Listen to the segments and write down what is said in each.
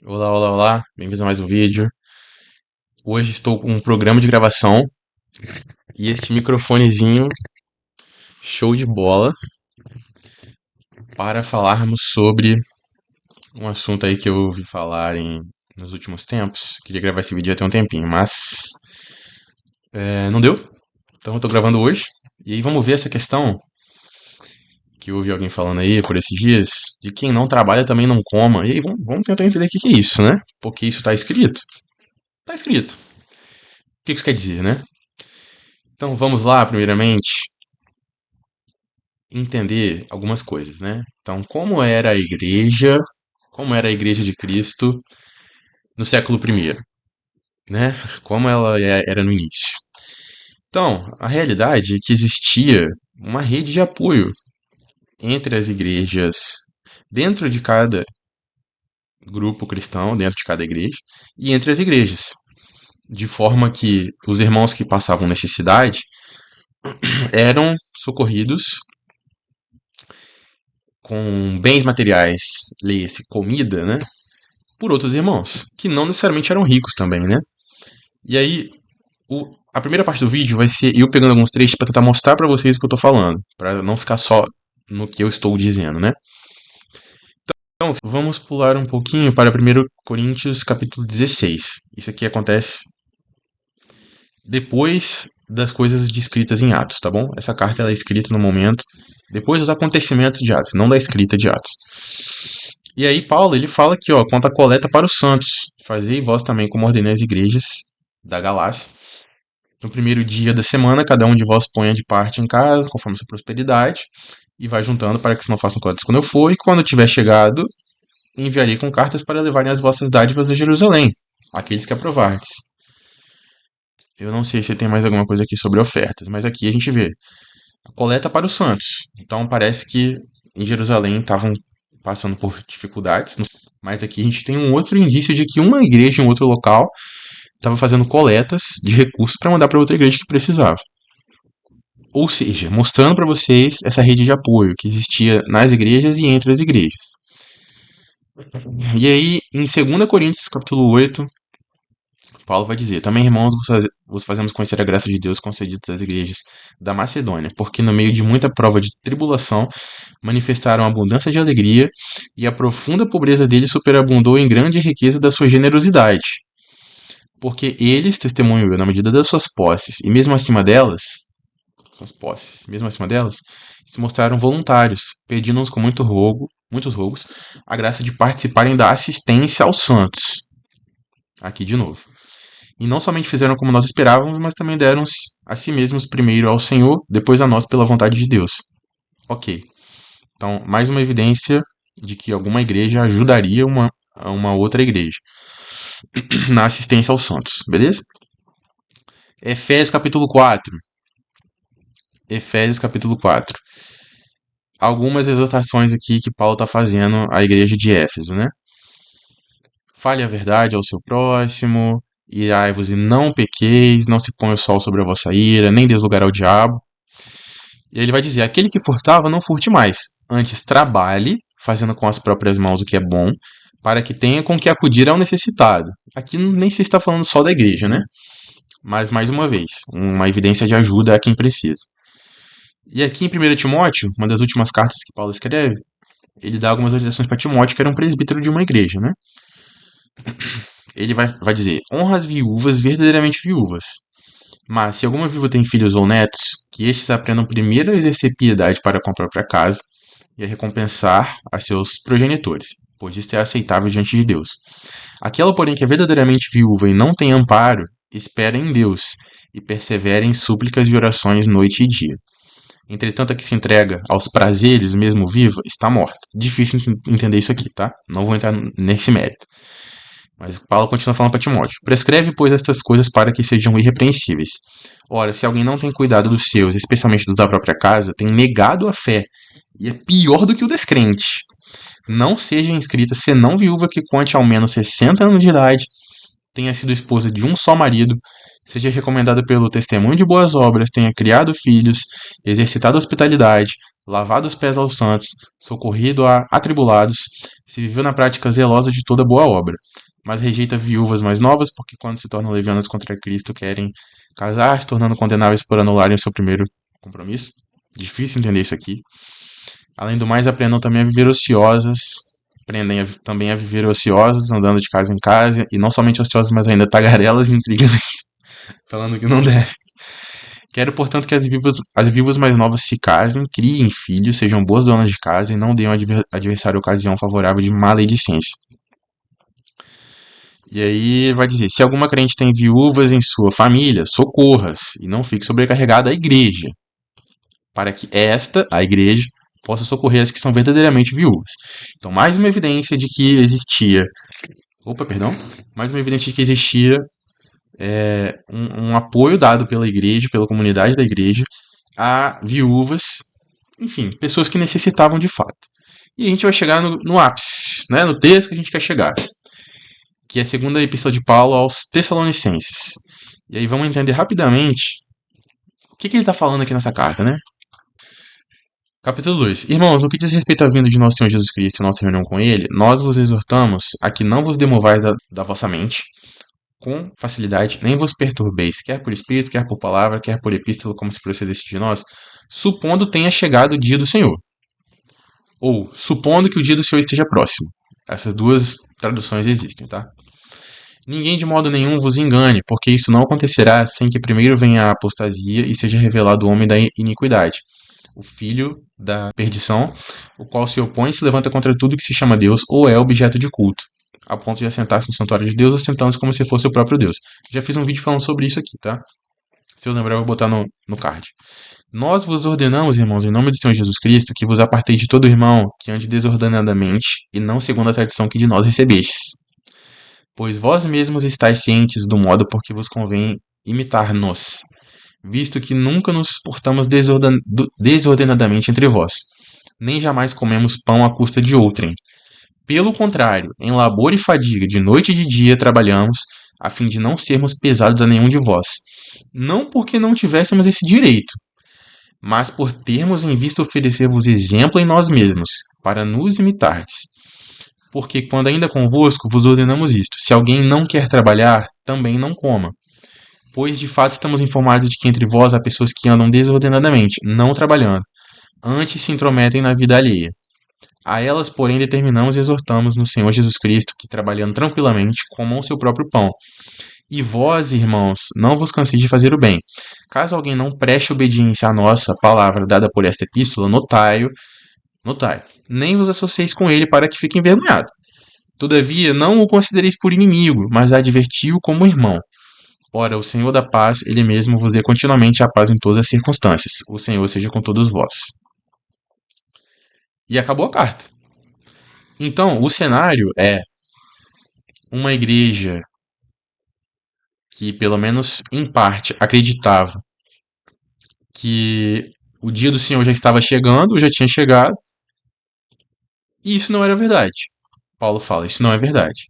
Olá, olá, olá, bem-vindos a mais um vídeo. Hoje estou com um programa de gravação e este microfonezinho show de bola para falarmos sobre um assunto aí que eu ouvi falar nos últimos tempos. Queria gravar esse vídeo já tem um tempinho, mas não deu, então eu estou gravando hoje. E aí vamos ver essa questão que eu ouvi alguém falando aí por esses dias, de quem não trabalha também não coma. E aí vamos tentar entender o que é isso, né? Porque isso está escrito. Está escrito. O que isso quer dizer, né? Então vamos lá, primeiramente, entender algumas coisas, né? Então, como era a igreja de Cristo no século I, né? Como ela era no início. Então, a realidade é que existia uma rede de apoio entre as igrejas, dentro de cada grupo cristão, dentro de cada igreja, e entre as igrejas, de forma que os irmãos que passavam necessidade eram socorridos com bens materiais, leia-se comida, né? Por outros irmãos, que não necessariamente eram ricos também, né? E aí, a primeira parte do vídeo vai ser eu pegando alguns trechos para tentar mostrar para vocês o que eu tô falando, para não ficar só no que eu estou dizendo, né? Então, vamos pular um pouquinho para 1 Coríntios capítulo 16. Isso aqui acontece depois das coisas descritas em Atos, tá bom? Essa carta ela é escrita no momento, depois dos acontecimentos de Atos, não da escrita de Atos. E aí Paulo, ele fala aqui, ó, quanto à coleta para os santos, fazei vós também como ordenei as igrejas da Galácia. No primeiro dia da semana, cada um de vós ponha de parte em casa, conforme sua prosperidade, e vai juntando para que se não façam coletas quando eu for, e quando tiver chegado, enviarei com cartas para levarem as vossas dádivas a Jerusalém, aqueles que aprovardes. Eu não sei se tem mais alguma coisa aqui sobre ofertas, mas aqui a gente vê a coleta para os santos. Então parece que em Jerusalém estavam passando por dificuldades, mas aqui a gente tem um outro indício de que uma igreja em um outro local estava fazendo coletas de recursos para mandar para outra igreja que precisava. Ou seja, mostrando para vocês essa rede de apoio que existia nas igrejas e entre as igrejas. E aí, em 2 Coríntios, capítulo 8, Paulo vai dizer: também, irmãos, vos fazemos conhecer a graça de Deus concedida às igrejas da Macedônia, porque no meio de muita prova de tribulação manifestaram abundância de alegria, e a profunda pobreza deles superabundou em grande riqueza da sua generosidade. Porque eles testemunham na medida das suas posses, e mesmo acima delas, se mostraram voluntários, pedindo-nos com muitos rogos, a graça de participarem da assistência aos santos. Aqui de novo. E não somente fizeram como nós esperávamos, mas também deram a si mesmos primeiro ao Senhor, depois a nós pela vontade de Deus. Ok. Então, mais uma evidência de que alguma igreja ajudaria uma outra igreja na assistência aos santos, beleza? Efésios capítulo 4. Efésios capítulo 4. Algumas exortações aqui que Paulo está fazendo à igreja de Éfeso, né? Fale a verdade ao seu próximo, irai-vos e não pequeis, não se ponha o sol sobre a vossa ira, nem deis lugar ao diabo. E aí ele vai dizer: aquele que furtava, não furte mais, antes trabalhe, fazendo com as próprias mãos o que é bom, para que tenha com que acudir ao necessitado. Aqui nem se está falando só da igreja, né? Mas, mais uma vez, uma evidência de ajuda a quem precisa. E aqui em 1 Timóteo, uma das últimas cartas que Paulo escreve, ele dá algumas orientações para Timóteo, que era um presbítero de uma igreja, né? Ele vai dizer: honra as viúvas verdadeiramente viúvas. Mas se alguma viúva tem filhos ou netos, que estes aprendam primeiro a exercer piedade para com a própria casa e a recompensar a seus progenitores, pois isto é aceitável diante de Deus. Aquela, porém, que é verdadeiramente viúva e não tem amparo, espera em Deus e persevera em súplicas e orações noite e dia. Entretanto, a que se entrega aos prazeres, mesmo viva, está morta. Difícil entender isso aqui, tá? Não vou entrar nesse mérito. Mas Paulo continua falando para Timóteo: prescreve, pois, estas coisas para que sejam irrepreensíveis. Ora, se alguém não tem cuidado dos seus, especialmente dos da própria casa, tem negado a fé, e é pior do que o descrente. Não seja inscrita senão viúva que conte ao menos 60 anos de idade, tenha sido esposa de um só marido, seja recomendada pelo testemunho de boas obras, tenha criado filhos, exercitado a hospitalidade, lavado os pés aos santos, socorrido a atribulados, se viveu na prática zelosa de toda boa obra, mas rejeita viúvas mais novas, porque quando se tornam levianas contra Cristo, querem casar, se tornando condenáveis por anularem o seu primeiro compromisso. Difícil entender isso aqui. Além do mais, aprendam também a viver ociosas, também a viver ociosas, andando de casa em casa, e não somente ociosas, mas ainda tagarelas e intrigantes, falando que não deve. Quero, portanto, que as viúvas mais novas se casem, criem filhos, sejam boas donas de casa e não deem ao adversário ocasião favorável de maledicência. E aí vai dizer, se alguma crente tem viúvas em sua família, socorras, e não fique sobrecarregada a igreja, para que a igreja, possa socorrer as que são verdadeiramente viúvas. Então, mais uma evidência de que existia... Mais uma evidência de que existia um apoio dado pela igreja, pela comunidade da igreja, a viúvas, enfim, pessoas que necessitavam de fato. E a gente vai chegar no ápice, né, no texto que a gente quer chegar, que é a segunda epístola de Paulo aos Tessalonicenses. E aí vamos entender rapidamente o que ele está falando aqui nessa carta, né? Capítulo 2. Irmãos, no que diz respeito à vinda de nosso Senhor Jesus Cristo e nossa reunião com Ele, nós vos exortamos a que não vos demovais da vossa mente com facilidade, nem vos perturbeis, quer por espírito, quer por palavra, quer por epístola, como se procedesse de nós, supondo tenha chegado o dia do Senhor. Ou, supondo que o dia do Senhor esteja próximo. Essas duas traduções existem, tá? Ninguém de modo nenhum vos engane, porque isso não acontecerá sem que primeiro venha a apostasia e seja revelado o homem da iniquidade, o filho da perdição, o qual se opõe e se levanta contra tudo que se chama Deus ou é objeto de culto, a ponto de assentar-se no santuário de Deus, ostentando-se como se fosse o próprio Deus. Já fiz um vídeo falando sobre isso aqui, tá? Se eu lembrar, eu vou botar no card. Nós vos ordenamos, irmãos, em nome do Senhor Jesus Cristo, que vos aparteis de todo irmão que ande desordenadamente e não segundo a tradição que de nós recebestes. Pois vós mesmos estáis cientes do modo por que vos convém imitar-nos, visto que nunca nos portamos desordenadamente entre vós, nem jamais comemos pão à custa de outrem. Pelo contrário, em labor e fadiga, de noite e de dia trabalhamos, a fim de não sermos pesados a nenhum de vós. Não porque não tivéssemos esse direito, mas por termos em vista oferecer-vos exemplo em nós mesmos, para nos imitardes. Porque quando ainda convosco vos ordenamos isto: se alguém não quer trabalhar, também não coma. Pois de fato estamos informados de que entre vós há pessoas que andam desordenadamente, não trabalhando, antes se intrometem na vida alheia. A elas, porém, determinamos e exortamos no Senhor Jesus Cristo que, trabalhando tranquilamente, comam o seu próprio pão. E vós, irmãos, não vos canseis de fazer o bem. Caso alguém não preste obediência à nossa palavra dada por esta epístola, notai. Nem vos associeis com ele para que fique envergonhado. Todavia, não o considereis por inimigo, mas adverti-o como irmão. Ora, o Senhor da paz, ele mesmo vos dê continuamente a paz em todas as circunstâncias. O Senhor seja com todos vós. E acabou a carta. Então, o cenário é uma igreja que, pelo menos em parte, acreditava que o dia do Senhor já estava chegando, ou já tinha chegado, e isso não era verdade. Paulo fala, isso não é verdade.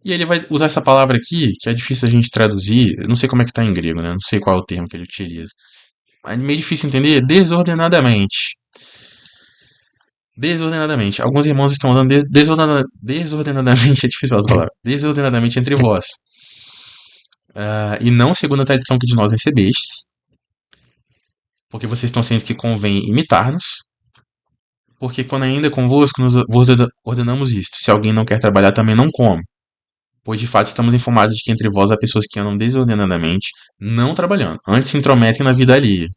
E ele vai usar essa palavra aqui, que é difícil a gente traduzir, eu não sei como é que está em grego, né? Não sei qual é o termo que ele utiliza. Mas é meio difícil entender, desordenadamente. Desordenadamente. Alguns irmãos estão andando desordenadamente, é difícil falar essa palavra, desordenadamente entre vós. E não segundo a tradição que de nós recebestes, porque vocês estão cientes que convém imitar-nos, porque quando ainda convosco vos ordenamos isto: se alguém não quer trabalhar, também não come. Pois de fato estamos informados de que entre vós há pessoas que andam desordenadamente, não trabalhando, antes se intrometem na vida alheia.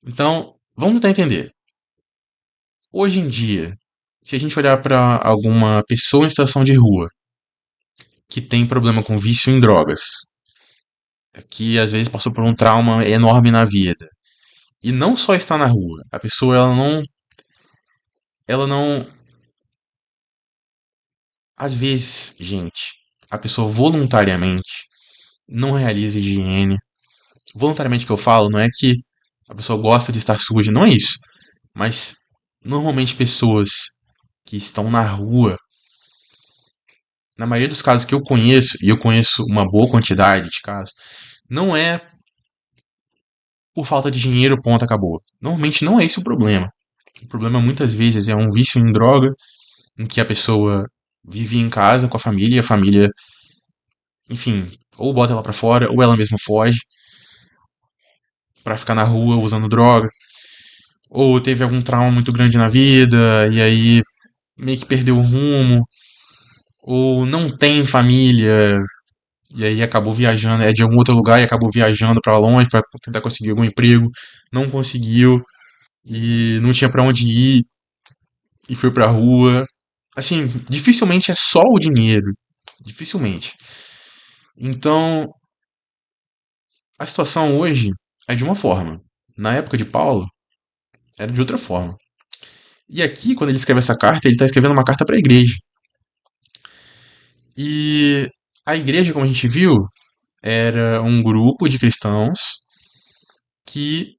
Então, vamos tentar entender. Hoje em dia, se a gente olhar para alguma pessoa em situação de rua que tem problema com vício em drogas, que às vezes passou por um trauma enorme na vida, e não só está na rua, a pessoa ela não, às vezes, gente, a pessoa voluntariamente não realiza higiene. Voluntariamente que eu falo não é que a pessoa gosta de estar suja, não é isso. Mas normalmente pessoas que estão na rua, na maioria dos casos que eu conheço, e eu conheço uma boa quantidade de casos, não é por falta de dinheiro, ponto, acabou. Normalmente não é esse o problema. O problema muitas vezes é um vício em droga, em que a pessoa vive em casa com a família, e a família, enfim, ou bota ela pra fora, ou ela mesma foge pra ficar na rua usando droga, ou teve algum trauma muito grande na vida, e aí meio que perdeu o rumo, ou não tem família, e aí acabou viajando, é de algum outro lugar e acabou viajando pra longe pra tentar conseguir algum emprego, não conseguiu, e não tinha pra onde ir, e foi pra rua. Assim, dificilmente é só o dinheiro. Dificilmente. Então, a situação hoje é de uma forma. Na época de Paulo, era de outra forma. E aqui, quando ele escreve essa carta, ele está escrevendo uma carta para a igreja. E a igreja, como a gente viu, era um grupo de cristãos que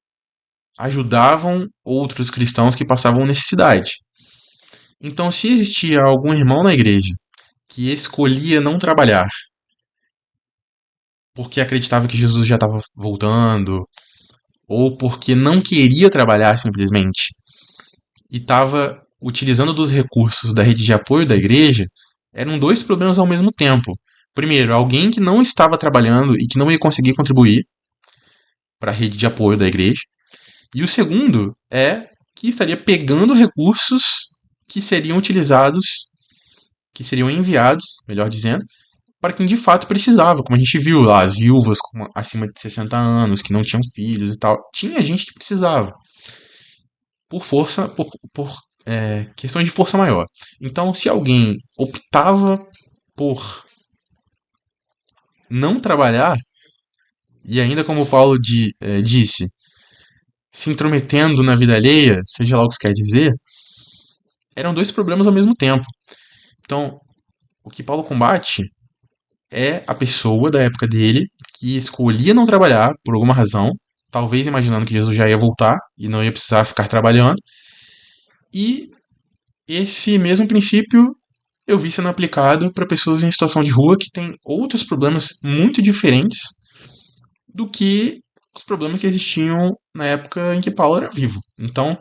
ajudavam outros cristãos que passavam necessidade. Então, se existia algum irmão na igreja que escolhia não trabalhar porque acreditava que Jesus já estava voltando, ou porque não queria trabalhar simplesmente e estava utilizando dos recursos da rede de apoio da igreja, eram dois problemas ao mesmo tempo. Primeiro, alguém que não estava trabalhando e que não ia conseguir contribuir para a rede de apoio da igreja. E o segundo é que estaria pegando recursos que seriam utilizados, que seriam enviados, melhor dizendo, para quem de fato precisava, como a gente viu lá, as viúvas acima de 60 anos, que não tinham filhos e tal. Tinha gente que precisava. Por força, por questão de força maior. Então, se alguém optava por não trabalhar, e ainda como o Paulo disse, se intrometendo na vida alheia, seja lá o que isso quer dizer, eram dois problemas ao mesmo tempo. Então, o que Paulo combate é a pessoa da época dele que escolhia não trabalhar por alguma razão, talvez imaginando que Jesus já ia voltar e não ia precisar ficar trabalhando, e esse mesmo princípio eu vi sendo aplicado para pessoas em situação de rua que têm outros problemas muito diferentes do que os problemas que existiam na época em que Paulo era vivo. Então,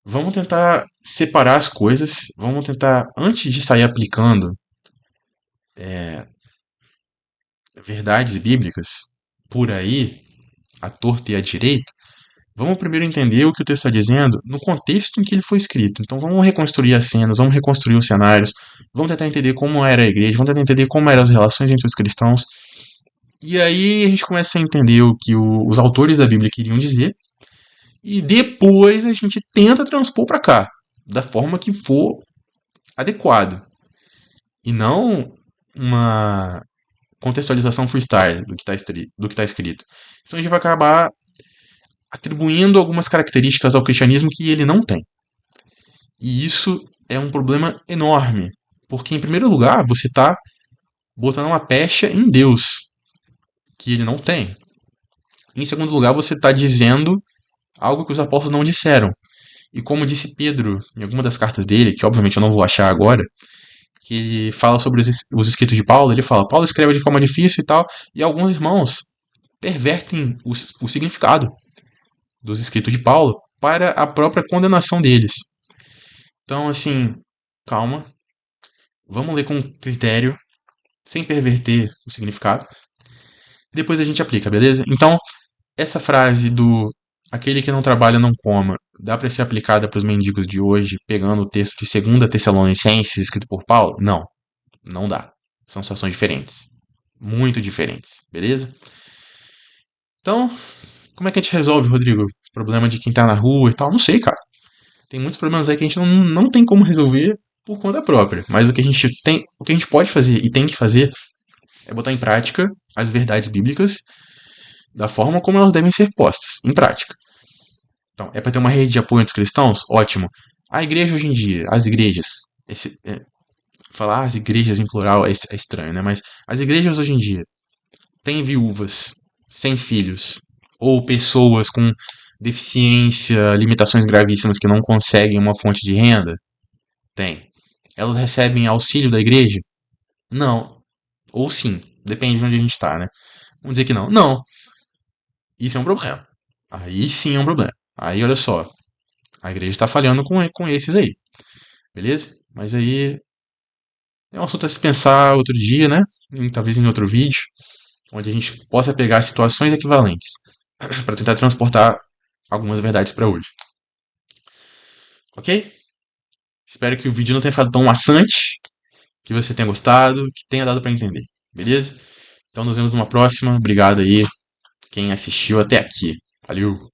vamos tentar separar as coisas, vamos tentar, antes de sair aplicando verdades bíblicas por aí, à torta e à direita, vamos primeiro entender o que o texto está dizendo no contexto em que ele foi escrito. Então vamos reconstruir as cenas, vamos reconstruir os cenários, vamos tentar entender como era a igreja, vamos tentar entender como eram as relações entre os cristãos. E aí a gente começa a entender o que os autores da Bíblia queriam dizer. E depois a gente tenta transpor para cá, da forma que for adequado. E não uma contextualização freestyle do que tá escrito. Então a gente vai acabar atribuindo algumas características ao cristianismo que ele não tem. E isso é um problema enorme, porque em primeiro lugar você está botando uma pecha em Deus, que ele não tem. Em segundo lugar, você está dizendo algo que os apóstolos não disseram. E como disse Pedro em alguma das cartas dele, que obviamente eu não vou achar agora, que ele fala sobre os escritos de Paulo, ele fala, Paulo escreve de forma difícil e tal, e alguns irmãos pervertem o significado dos escritos de Paulo para a própria condenação deles. Então, assim, calma, vamos ler com critério, sem perverter o significado. Depois a gente aplica, beleza? Então, essa frase do aquele que não trabalha não coma, dá para ser aplicada para os mendigos de hoje, pegando o texto de 2 Tessalonicenses escrito por Paulo? Não, não dá. São situações diferentes, muito diferentes, beleza? Então, como é que a gente resolve, Rodrigo? O problema de quem tá na rua e tal? Não sei, cara. Tem muitos problemas aí que a gente não tem como resolver por conta própria. Mas o que a gente pode fazer e tem que fazer é botar em prática as verdades bíblicas da forma como elas devem ser postas, em prática. Então, é para ter uma rede de apoio entre os cristãos? Ótimo. A igreja hoje em dia, as igrejas, falar as igrejas em plural é estranho, né? Mas as igrejas hoje em dia têm viúvas sem filhos ou pessoas com deficiência, limitações gravíssimas que não conseguem uma fonte de renda? Tem. Elas recebem auxílio da igreja? Não. Ou sim. Depende de onde a gente está, né? Vamos dizer que não. Não. Isso é um problema. Aí sim é um problema. Aí olha só, a igreja está falhando com esses aí, beleza? Mas aí é um assunto a se pensar outro dia, né? Talvez em outro vídeo, onde a gente possa pegar situações equivalentes para tentar transportar algumas verdades para hoje, ok? Espero que o vídeo não tenha ficado tão maçante, que você tenha gostado, que tenha dado para entender, beleza? Então nos vemos numa próxima. Obrigado aí quem assistiu até aqui. Valeu!